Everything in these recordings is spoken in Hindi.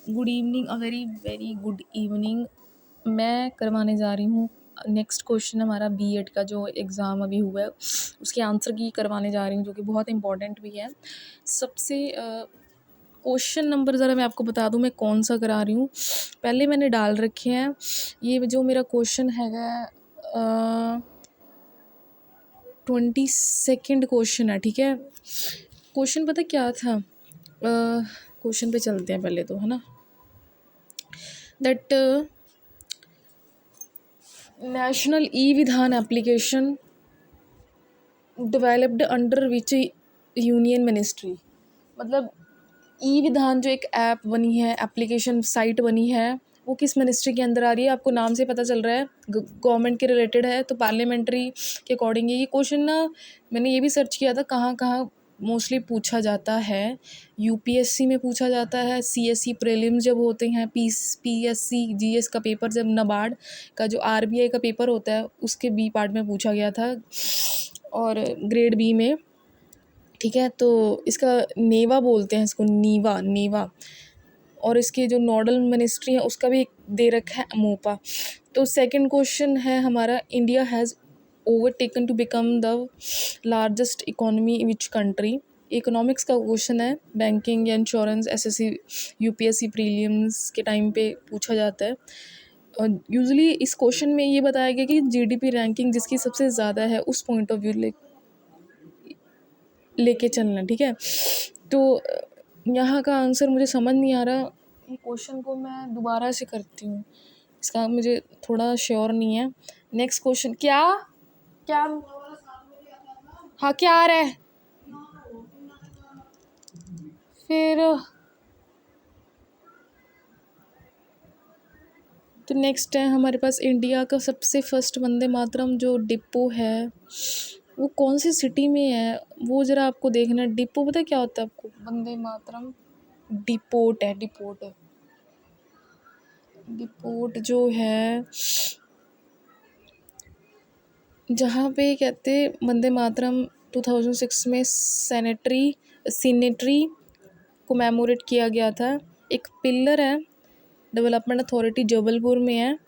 Good evening, a very very good evening. मैं करवाने जा रही हूँ नेक्स्ट क्वेश्चन हमारा बीएड का जो एग्ज़ाम अभी हुआ है उसके आंसर की करवाने जा रही हूँ, जो कि बहुत इंपॉर्टेंट भी है। सबसे क्वेश्चन नंबर ज़रा मैं आपको बता दूँ मैं कौन सा करा रही हूँ। पहले मैंने डाल रखे हैं, ये जो मेरा क्वेश्चन हैगा 22nd क्वेश्चन है, ठीक है। क्वेश्चन पता क्या था, क्वेश्चन पे चलते हैं पहले तो, है ना। दैट नेशनल ई विधान application developed under which union ministry. मतलब ई विधान जो एक ऐप बनी है, एप्लीकेशन साइट बनी है, वो किस मिनिस्ट्री के अंदर आ रही है। आपको नाम से पता चल रहा है गवर्नमेंट के रिलेटेड है, तो पार्लियामेंट्री के अकॉर्डिंग ये क्वेश्चन ना मैंने ये भी सर्च किया था कहाँ कहाँ मोस्टली पूछा जाता है। यूपीएससी में पूछा जाता है, सीएससी प्रीलिम्स जब होते हैं, पीएससी जीएस का पेपर जब नाबार्ड का जो आरबीआई का पेपर होता है उसके बी पार्ट में पूछा गया था, और ग्रेड बी में, ठीक है। तो इसका नेवा बोलते हैं, इसको नीवा नेवा। और इसके जो नोडल मिनिस्ट्री है उसका भी दे रखा है मोपा। तो सेकंड क्वेश्चन है हमारा, India has overtaken to become the largest economy which country. Economics का क्वेश्चन है, बैंकिंग या इंश्योरेंस एसएससी यूपीएससी प्रीलिम्स के टाइम पे पूछा जाता है। और यूजुअली इस क्वेश्चन में ये बताया गया कि जीडीपी रैंकिंग जिसकी सबसे ज़्यादा है उस पॉइंट ऑफ व्यू लेके चलना, ठीक है। तो यहाँ का आंसर मुझे समझ नहीं आ रहा, ये क्वेश्चन को मैं दोबारा से करती हूँ, इसका मुझे थोड़ा श्योर नहीं है। नेक्स्ट क्वेश्चन क्या क्या हाँ क्या आ रहा है फिर। तो नेक्स्ट है हमारे पास, इंडिया का सबसे फर्स्ट वंदे मातरम जो डिपो है वो कौन सी सिटी में है, वो ज़रा आपको देखना है। डिपो पता क्या होता है आपको, वंदे मातरम डिपोट है, डिपोट जो है जहाँ पे कहते वंदे मातरम 2006 में सीनेटरी को मेमोरेट किया गया था। एक पिलर है, डेवलपमेंट अथॉरिटी जबलपुर में है,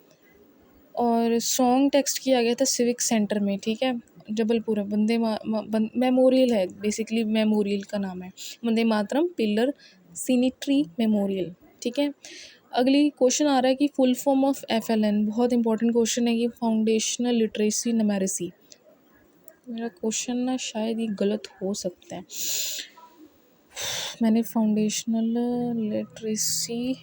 और सॉन्ग टेक्स्ट किया गया था सिविक सेंटर में, ठीक है। जबलपुर है, मेमोरियल है, बेसिकली मेमोरियल का नाम है वंदे मातरम पिलर सीनेटरी मेमोरियल, ठीक है। अगली क्वेश्चन आ रहा है कि फुल फॉर्म ऑफ एफएलएन, बहुत इंपॉर्टेंट क्वेश्चन है ये, फाउंडेशनल लिटरेसी न्यूमेरेसी। मेरा क्वेश्चन ना शायद ये गलत हो सकता है, मैंने foundational literacy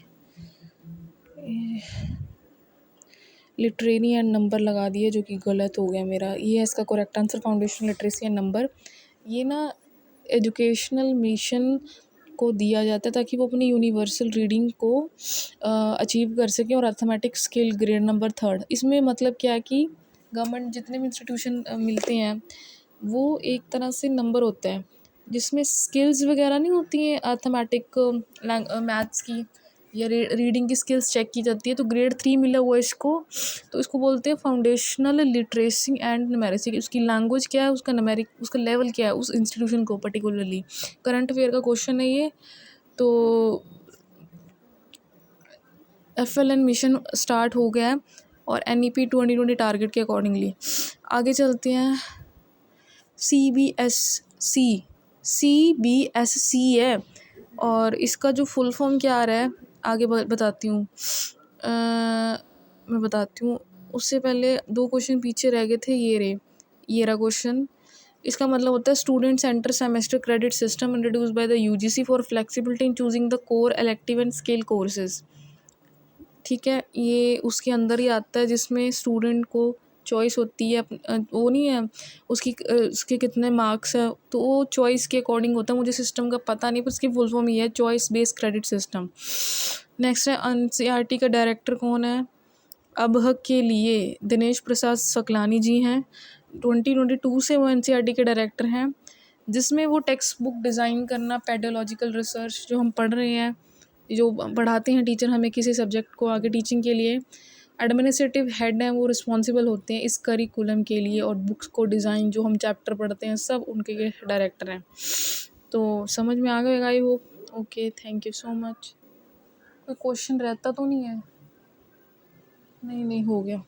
literary and number लगा दिए, जो कि गलत हो गया मेरा। ये है इसका correct answer, foundational literacy and number. ये ना एजुकेशनल मिशन को दिया जाता है ताकि वो अपनी यूनिवर्सल रीडिंग को अचीव कर सकें, और अर्थमेटिक स्किल ग्रेड नंबर 3। इसमें मतलब क्या है कि गवर्नमेंट जितने भी इंस्टीट्यूशन मिलते हैं वो एक तरह से नंबर होता है जिसमें स्किल्स वगैरह नहीं होती हैं, अर्थमेटिक मैथ्स की या रीडिंग की स्किल्स चेक की जाती है। तो ग्रेड 3 मिला हुआ है इसको, तो इसको बोलते हैं फाउंडेशनल लिटरेसी एंड न्यूमेरेसी। उसकी लैंग्वेज क्या है, उसका न्यूमेरिक, उसका लेवल क्या है उस इंस्टीट्यूशन को पर्टिकुलरली। करंट अफेयर का क्वेश्चन है ये। तो एफएलएन मिशन स्टार्ट हो गया है, और एनईपी 2020 टारगेट के अकॉर्डिंगली आगे चलते हैं। सीबीएससी है, और इसका जो फुल फॉर्म क्या आ रहा है आगे बताती हूँ। मैं बताती हूँ, उससे पहले दो क्वेश्चन पीछे रह गए थे, ये रहा क्वेश्चन। इसका मतलब होता है student centre semester credit system introduce by the UGC for flexibility in choosing the core elective and skill courses, ठीक है। ये उसके अंदर ही आता है जिसमें स्टूडेंट को चॉइस होती है, वो नहीं है उसके कितने मार्क्स है, तो वो चॉइस के अकॉर्डिंग होता है। मुझे सिस्टम का पता नहीं, पर उसकी फुल फॉर्म ये है, choice based credit system. Next है एनसीईआरटी का डायरेक्टर कौन है, अबहक के लिए दिनेश प्रसाद सकलानी जी हैं। 2022 से वो एनसीईआरटी के डायरेक्टर हैं, जिसमें वो टेक्स्ट बुक डिज़ाइन करना, पेडोलॉजिकल रिसर्च जो हम पढ़ रहे हैं, जो पढ़ाते हैं टीचर हमें किसी सब्जेक्ट को आगे टीचिंग के लिए, एडमिनिस्ट्रेटिव हेड हैं वो रिस्पॉन्सिबल होते हैं इस करिकुलम के लिए, और बुक्स को डिज़ाइन जो हम चैप्टर पढ़ते हैं सब उनके डायरेक्टर हैं। तो समझ में आ गएगा I hope. Okay, thank you so much. कोई क्वेश्चन रहता तो नहीं है? नहीं नहीं, हो गया।